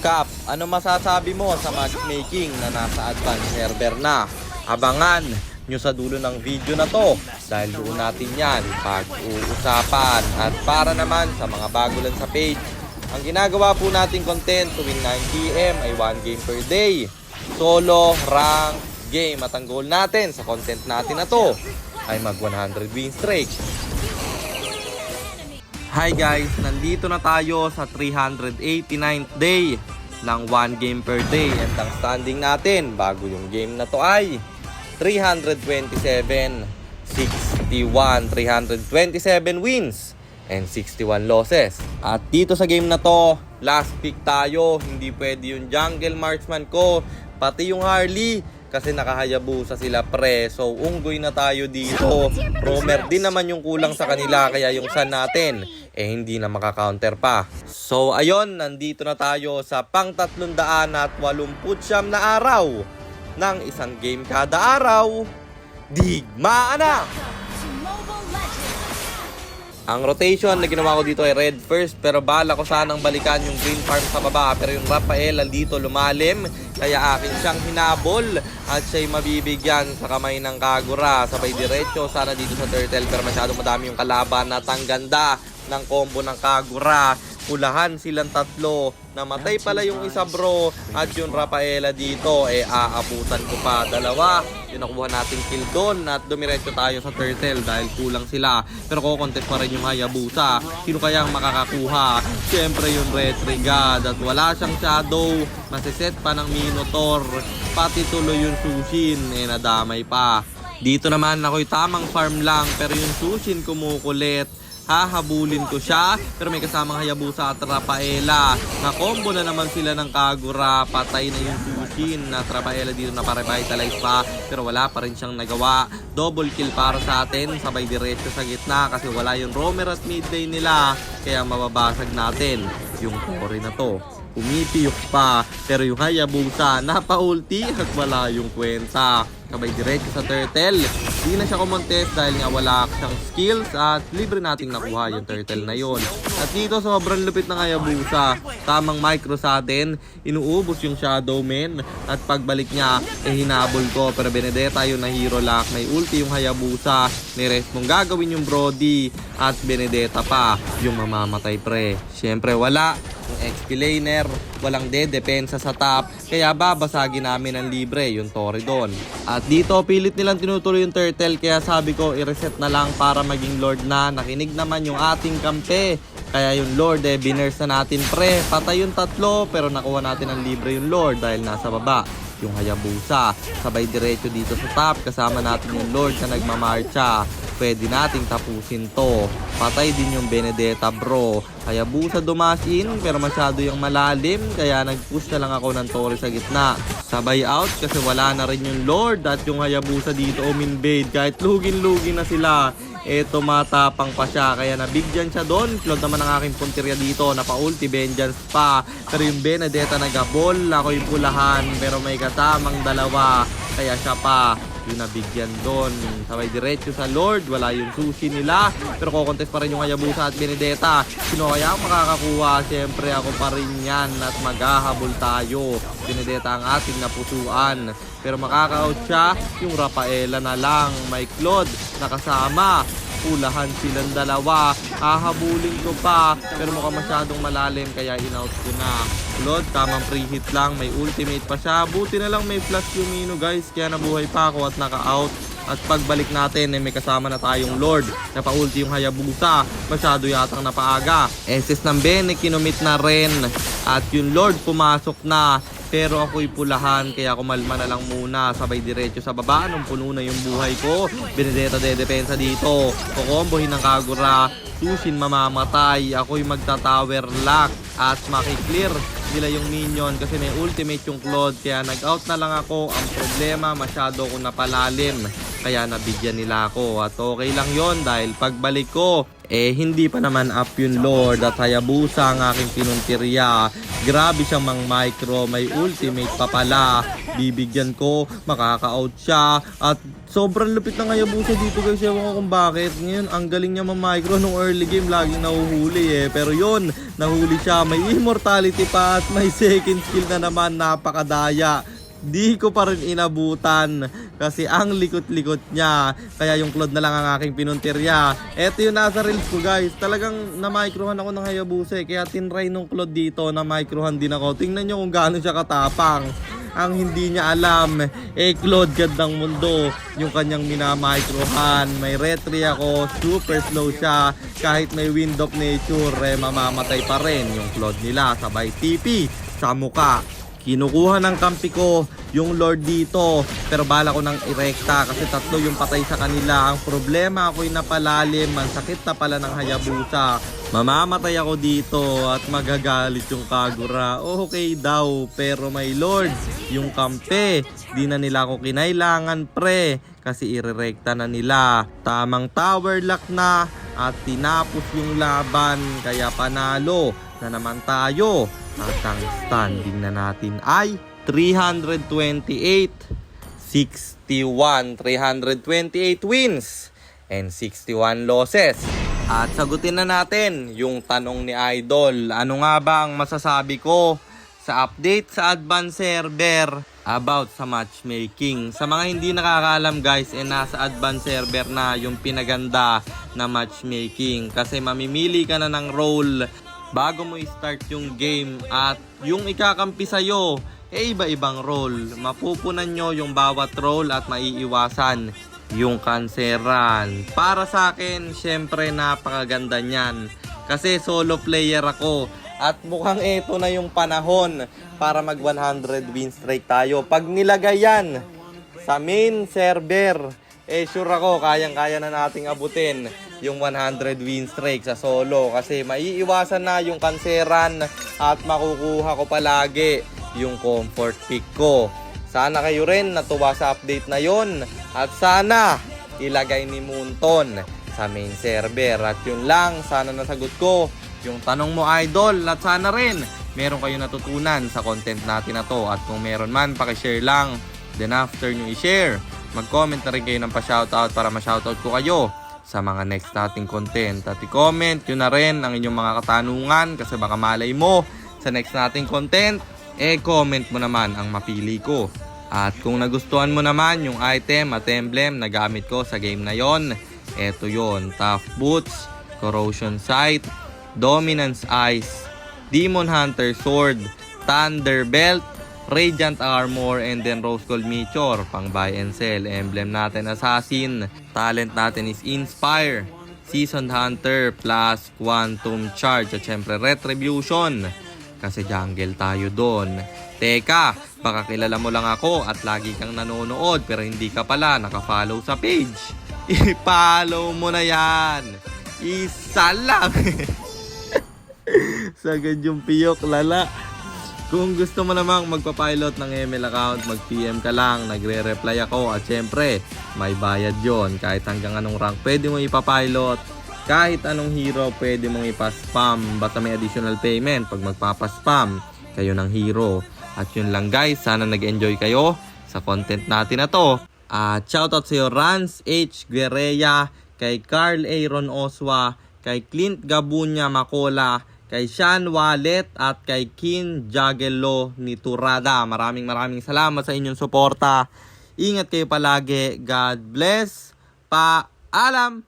Cap, ano masasabi mo sa matchmaking na nasa advanced server na? Abangan nyo sa dulo ng video na to dahil doon natin yan pag-uusapan. At para naman sa mga bago lang sa page, ang ginagawa po nating content tuwing 9 PM ay 1 game per day. Solo, rank, game. At ang goal natin sa content natin na to ay mag 100 win streak. Hi guys, nandito na tayo sa 389th day ng 1 game per day. And ang standing natin bago yung game na to ay 327, 61, 327 wins and 61 losses. At dito sa game na to, last pick tayo. Hindi pwede yung jungle marksman ko, pati yung Harley, kasi nakahayabusa sila pre. So unggoy na tayo dito. Roamer din naman yung kulang sa kanila, kaya yung sun natin hindi na makaka-counter pa. So ayun, nandito na tayo sa pang 389 na araw ng isang game kada araw. Digmaan na! Ang rotation na ginawa ko dito ay red first, pero bala ko sanang balikan yung green farm sa baba. Pero yung Rafael dito lumalim, kaya akin siyang hinabol at siya'y mabibigyan sa kamay ng Kagura. Sabay diretso sana dito sa turtle, pero masyadong madami yung kalaban at ang ganda ng combo ng Kagura. Ulahan silang tatlo. Namatay pala yung isa bro. At yung Rafaela dito aabutan ko pa. Dalawa yung nakuha nating kill doon. At dumiretso tayo sa turtle dahil kulang sila. Pero kukontest pa rin yung Hayabusa. Sino kaya ang makakakuha? Siyempre yung Retrigad. At wala siyang shadow. Masiset pa ng Minotaur. Pati tuloy yung Sushin nadamay pa. Dito naman ako'y tamang farm lang. Pero yung Sushin kumukulit. Hahabulin ko siya, pero may kasamang Hayabusa at Rafaela. Na-combo na naman sila ng Kagura. Patay na yung Sushin at Rafaela dito na pa-revitalize pa, pero wala pa rin siyang nagawa. Double kill para sa atin, sabay diretso sa gitna kasi wala yung roamer at midday nila, kaya mababasag natin yung core na to. Pumipiyok pa, pero yung Hayabusa napa-ulti at wala yung kwenta. Sabay diretso sa turtle. Hindi na siya kumontes dahil nga wala siyang skills at libre nating nakuha yung turtle na yon. At dito sobrang lupit ng Hayabusa. Tamang micro sa atin. Inuubos yung Shadow Man. At pagbalik niya, hinabol ko. Pero Benedetta yung na hero lock. May ulti yung Hayabusa. Ni-rest mong gagawin yung Brody. At Benedetta pa yung mamamatay pre. Siyempre wala. Yung XP laner, walang depensa sa top, kaya babasagin namin ng libre yung Torridon. At dito pilit nilang tinutuloy yung turtle, kaya sabi ko i-reset na lang para maging lord na. Nakinig naman yung ating kampe, kaya yung lord biners na natin pre. Patay yung tatlo, pero nakuha natin ang libre yung lord dahil nasa baba yung Hayabusa. Sabay diretso dito sa top, kasama natin yung lord na nagmamarcha. Pwede nating tapusin to. Patay din yung Benedetta bro. Hayabusa dumasin, pero masyado yung malalim, kaya nag-push na lang ako ng Torre sa gitna. Sabay out kasi wala na rin yung lord at yung Hayabusa dito uminvade. Kahit lugin-lugin na sila, tumatapang pa siya, kaya nabigyan siya doon. Flood naman ang aking punteriya dito, napa-ulti vengeance pa. Pero yung Benedetta nagabol, ako yung pulahan, pero may kasamang dalawa, kaya siya pa yung nabigyan doon. Sabay diretso sa lord, wala yung sushi nila, pero kukontest pa rin yung Hayabusa at Benedetta. Sino kaya ang makakakuha? Siyempre ako pa rin yan at maghahabol tayo. Benedetta ang ating napusuan, pero makaka-out siya yung Rafaela na lang. May Claude nakasama, ulahan silang dalawa. Hahabulin ko pa, pero mukhang masyadong malalim, kaya in-out ko na. Claude, tamang pre-hit lang, may ultimate pa siya. Buti na lang may flash yung Mino guys, kaya nabuhay pa ako at naka-out. At pagbalik natin may kasama na tayong lord. Napa-ulti yung Hayabusa, masyado yatang napaaga. SS ng Bene kinumit na rin, at yung lord pumasok na. Pero ako'y pulahan, kaya kumalma na lang muna. Sabay diretso sa baba nung puno na yung buhay ko. Benedetta depensa dito. Kukombohin ng Kagura. Sushin mamamatay. Ako'y magta-tower lock at makiklear nila yung minion kasi may ultimate yung Claude, kaya nag-out na lang ako. Ang problema, masyado akong napalalim. kaya nabigyan nila ako. At okay lang yon dahil pagbalik ko, hindi pa naman up yung Lord at Hayabusa ang aking pinuntirya. Grabe siyang mang micro, may ultimate pa pala. Bibigyan ko, makaka-out siya. At sobrang lupit ng Hayabusa dito guys, ewan ko kung bakit. Ngayon, ang galing niya mang micro nung early game, laging nahuhuli Pero yon, nahuli siya, may immortality pa at may second skill na naman, napakadaya. Di ko pa rin inabutan kasi ang likot-likot niya. Kaya yung Claude na lang ang aking pinuntirya. Eto yung nasa reels ko guys. Talagang na-microhan ako ng Hayabusa Kaya tinry nung Claude dito, na-microhan din ako. Tingnan nyo kung gaano siya katapang. Ang hindi niya alam, Claude God ng mundo yung kanyang minamicrohan. May retry ako, super slow siya. Kahit may wind of nature, mamamatay pa rin yung Claude nila. Sabay TP sa muka. Kinukuha ng kampi ko yung Lord dito, pero bala ko nang irekta kasi 3 yung patay sa kanila. Ang problema, ako'y napalalim, ang sakit na pala ng Hayabusa. Mamamatay ako dito at magagalit yung Kagura. Okay daw, pero may Lord yung kampi. Di na nila ako kinailangan pre, kasi irerekta na nila. Tamang tower lock na at tinapos yung laban, kaya panalo na naman tayo. At ang standing na natin ay 328, 61, 328 wins and 61 losses. At sagutin na natin yung tanong ni Idol. Ano nga ba ang masasabi ko sa update sa advanced server about sa matchmaking? Sa mga hindi nakakaalam guys, nasa advanced server na yung pinaganda na matchmaking. Kasi mamimili ka na ng role bago mo i-start yung game at yung ikakampi sa'yo, iba-ibang role. Mapupunan nyo yung bawat role at maiiwasan yung kanseran. Para sa akin, syempre napakaganda niyan. Kasi solo player ako at mukhang ito na yung panahon para mag 100 win streak tayo. Pag nilagay yan sa main server, sure ako, kayang-kaya na nating abutin yung 100 win streak sa solo. Kasi maiiwasan na yung kanseran at makukuha ko palagi yung comfort pick ko. Sana kayo rin natuwa sa update na yon. At sana ilagay ni Moonton sa main server. At yun lang, sana nasagot ko yung tanong mo Idol. At sana rin meron kayo natutunan sa content natin na to. At kung meron man, pakishare lang. Then after nyo i-share, mag-comment na rin kayo ng pa-shoutout para ma-shoutout ko kayo sa mga next nating content. At i-comment yun na rin ang inyong mga katanungan kasi baka malay mo sa next nating content, comment mo naman ang mapili ko. At kung nagustuhan mo naman yung item at emblem na gamit ko sa game na yon, eto yon: Tough Boots, Corrosion Sight, Dominance Eyes, Demon Hunter Sword, Thunder Belt, Radiant Armor, and then Rose Gold Meteor. Pang buy and sell. Emblem natin Assassin. Talent natin is Inspire, Seasoned Hunter, plus Quantum Charge. At syempre Retribution, kasi jungle tayo doon. Teka, baka kilala mo lang ako at lagi kang nanonood pero hindi ka pala nakafollow sa page. I-follow mo na yan. Isa lang. Sagad yung piyok, lala. Kung gusto mo namang magpa-pilot ng ML account, mag-PM ka lang, nagre-reply ako. At syempre, may bayad yon. Kahit hanggang anong rank pwede mo ipapilot. Kahit anong hero pwede mong ipa-spam. Basta may additional payment pag magpapaspam kayo ng hero. At yun lang guys, sana nag-enjoy kayo sa content natin na to. At shoutout sa iyo Rans H. Guerreya, kay Carl Aaron Oswa, kay Clint Gabunya Macola, kay Sean Wallet at kay Kin Jagelo ni Turada. Maraming salamat sa inyong suporta. Ingat kayo palagi. God bless. Paalam!